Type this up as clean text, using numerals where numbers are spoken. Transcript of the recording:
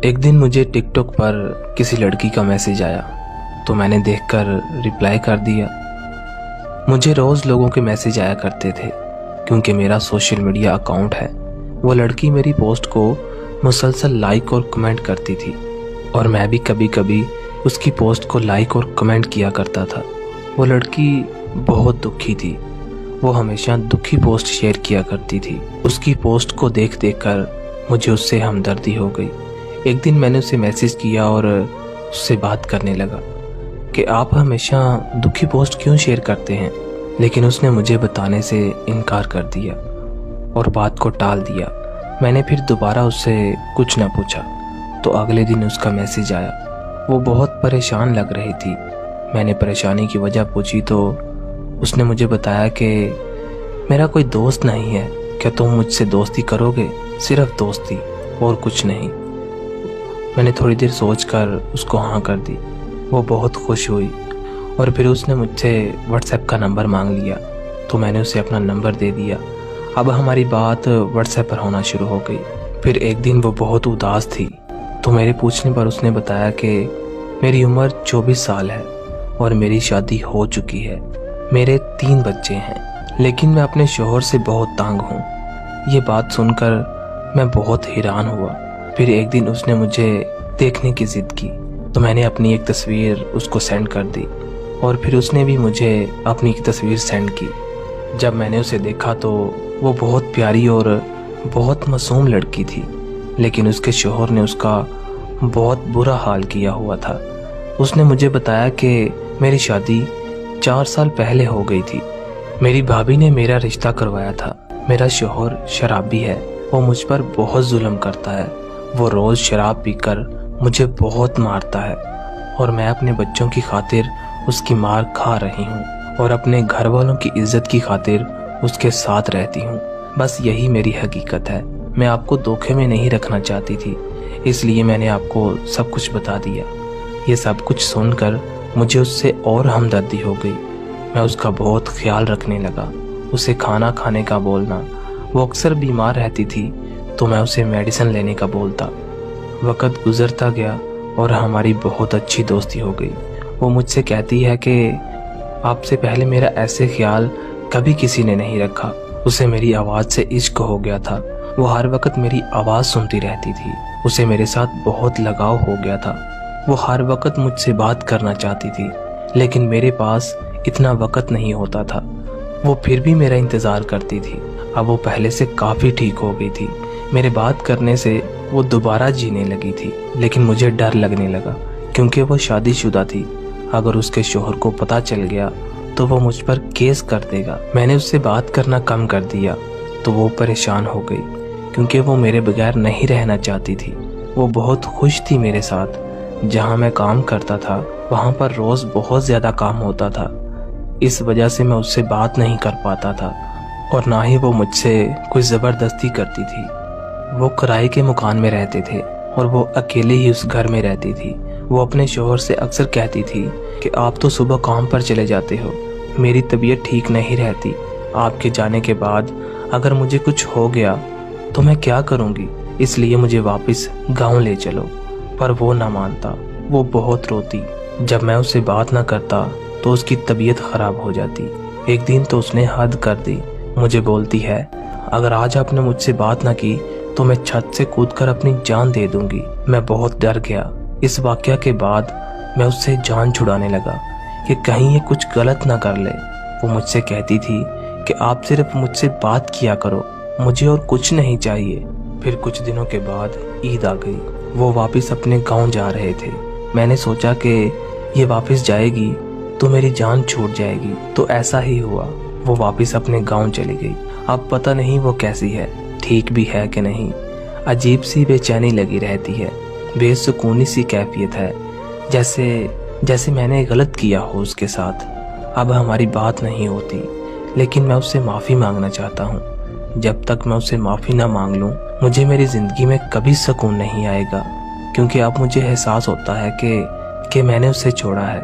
ایک دن مجھے ٹک ٹاک پر کسی لڑکی کا میسج آیا تو میں نے دیکھ کر رپلائی کر دیا۔ مجھے روز لوگوں کے میسج آیا کرتے تھے کیونکہ میرا سوشل میڈیا اکاؤنٹ ہے۔ وہ لڑکی میری پوسٹ کو مسلسل لائک اور کمنٹ کرتی تھی اور میں بھی کبھی کبھی اس کی پوسٹ کو لائک اور کمنٹ کیا کرتا تھا۔ وہ لڑکی بہت دکھی تھی، وہ ہمیشہ دکھی پوسٹ شیئر کیا کرتی تھی۔ اس کی پوسٹ کو دیکھ کر مجھے اس سے ہمدردی ہو گئی۔ ایک دن میں نے اسے میسج کیا اور اس سے بات کرنے لگا کہ آپ ہمیشہ دکھی پوسٹ کیوں شیئر کرتے ہیں، لیکن اس نے مجھے بتانے سے انکار کر دیا اور بات کو ٹال دیا۔ میں نے پھر دوبارہ اس سے کچھ نہ پوچھا تو اگلے دن اس کا میسج آیا۔ وہ بہت پریشان لگ رہی تھی۔ میں نے پریشانی کی وجہ پوچھی تو اس نے مجھے بتایا کہ میرا کوئی دوست نہیں ہے، کیا تم مجھ سے دوستی کرو گے؟ صرف دوستی اور کچھ نہیں۔ میں نے تھوڑی دیر سوچ کر اس کو ہاں کر دی۔ وہ بہت خوش ہوئی اور پھر اس نے مجھ سے واٹس ایپ کا نمبر مانگ لیا تو میں نے اسے اپنا نمبر دے دیا۔ اب ہماری بات واٹس ایپ پر ہونا شروع ہو گئی۔ پھر ایک دن وہ بہت اداس تھی تو میرے پوچھنے پر اس نے بتایا کہ میری عمر 24 سال ہے اور میری شادی ہو چکی ہے، میرے 3 بچے ہیں، لیکن میں اپنے شوہر سے بہت تانگ ہوں۔ یہ بات سن کر میں بہت حیران ہوا۔ پھر ایک دن اس نے مجھے دیکھنے کی ضد کی تو میں نے اپنی ایک تصویر اس کو سینڈ کر دی اور پھر اس نے بھی مجھے اپنی ایک تصویر سینڈ کی۔ جب میں نے اسے دیکھا تو وہ بہت پیاری اور بہت معصوم لڑکی تھی، لیکن اس کے شوہر نے اس کا بہت برا حال کیا ہوا تھا۔ اس نے مجھے بتایا کہ میری شادی 4 سال پہلے ہو گئی تھی۔ میری بھابھی نے میرا رشتہ کروایا تھا۔ میرا شوہر شرابی ہے، وہ مجھ پر بہت ظلم کرتا ہے۔ وہ روز شراب پی کر مجھے بہت مارتا ہے اور میں اپنے بچوں کی خاطر اس کی مار کھا رہی ہوں اور اپنے گھر والوں کی عزت کی خاطر اس کے ساتھ رہتی ہوں۔ بس یہی میری حقیقت ہے۔ میں آپ کو دھوکے میں نہیں رکھنا چاہتی تھی، اس لیے میں نے آپ کو سب کچھ بتا دیا۔ یہ سب کچھ سن کر مجھے اس سے اور ہمدردی ہو گئی۔ میں اس کا بہت خیال رکھنے لگا، اسے کھانا کھانے کا بولنا۔ وہ اکثر بیمار رہتی تھی تو میں اسے میڈیسن لینے کا بولتا۔ وقت گزرتا گیا اور ہماری بہت اچھی دوستی ہو گئی۔ وہ مجھ سے کہتی ہے کہ آپ سے پہلے میرا ایسے خیال کبھی کسی نے نہیں رکھا۔ اسے میری آواز سے عشق ہو گیا تھا۔ وہ ہر وقت میری آواز سنتی رہتی تھی۔ اسے میرے ساتھ بہت لگاؤ ہو گیا تھا۔ وہ ہر وقت مجھ سے بات کرنا چاہتی تھی، لیکن میرے پاس اتنا وقت نہیں ہوتا تھا۔ وہ پھر بھی میرا انتظار کرتی تھی۔ اب وہ پہلے سے کافی ٹھیک ہو گئی تھی۔ میرے بات کرنے سے وہ دوبارہ جینے لگی تھی، لیکن مجھے ڈر لگنے لگا کیونکہ وہ شادی شدہ تھی۔ اگر اس کے شوہر کو پتہ چل گیا تو وہ مجھ پر کیس کر دے گا۔ میں نے اس سے بات کرنا کم کر دیا تو وہ پریشان ہو گئی کیونکہ وہ میرے بغیر نہیں رہنا چاہتی تھی۔ وہ بہت خوش تھی میرے ساتھ۔ جہاں میں کام کرتا تھا وہاں پر روز بہت زیادہ کام ہوتا تھا، اس وجہ سے میں اس سے بات نہیں کر پاتا تھا اور نہ ہی وہ مجھ سے کوئی زبردستی کرتی تھی۔ وہ کرائے کے مکان میں رہتے تھے اور وہ اکیلے ہی اس گھر میں رہتی تھی۔ وہ اپنے شوہر سے اکثر کہتی تھی کہ آپ تو صبح کام پر چلے جاتے ہو، میری طبیعت ٹھیک نہیں رہتی، آپ کے جانے کے بعد اگر مجھے کچھ ہو گیا تو میں کیا کروں گی، اس لیے مجھے واپس گاؤں لے چلو۔ پر وہ نہ مانتا، وہ بہت روتی۔ جب میں اس سے بات نہ کرتا تو اس کی طبیعت خراب ہو جاتی۔ ایک دن تو اس نے حد کر دی۔ مجھے بولتی ہے اگر آج آپ نے مجھ سے بات نہ کی تو میں چھت سے کود کر اپنی جان دے دوں گی۔ میں بہت ڈر گیا۔ اس واقعہ کے بعد میں اس سے جان چھڑانے لگا کہ کہیں یہ کچھ غلط نہ کر لے۔ وہ مجھ سے کہتی تھی کہ آپ صرف مجھ سے بات کیا کرو، مجھے اور کچھ نہیں چاہیے۔ پھر کچھ دنوں کے بعد عید آ گئی۔ وہ واپس اپنے گاؤں جا رہے تھے۔ میں نے سوچا کہ یہ واپس جائے گی تو میری جان چھوٹ جائے گی، تو ایسا ہی ہوا۔ وہ واپس اپنے گاؤں چلی گئی۔ اب پتہ نہیں وہ کیسی ہے، ٹھیک بھی ہے کہ نہیں۔ عجیب سی بے چینی لگی رہتی ہے، بے سکونی سی کیفیت ہے، جیسے میں نے غلط کیا ہو اس کے ساتھ۔ اب ہماری بات نہیں ہوتی، لیکن میں اس سے معافی مانگنا چاہتا ہوں۔ جب تک میں اس سے معافی نہ مانگ لوں مجھے میری زندگی میں کبھی سکون نہیں آئے گا، کیونکہ اب مجھے احساس ہوتا ہے کہ میں نے اسے چھوڑا ہے۔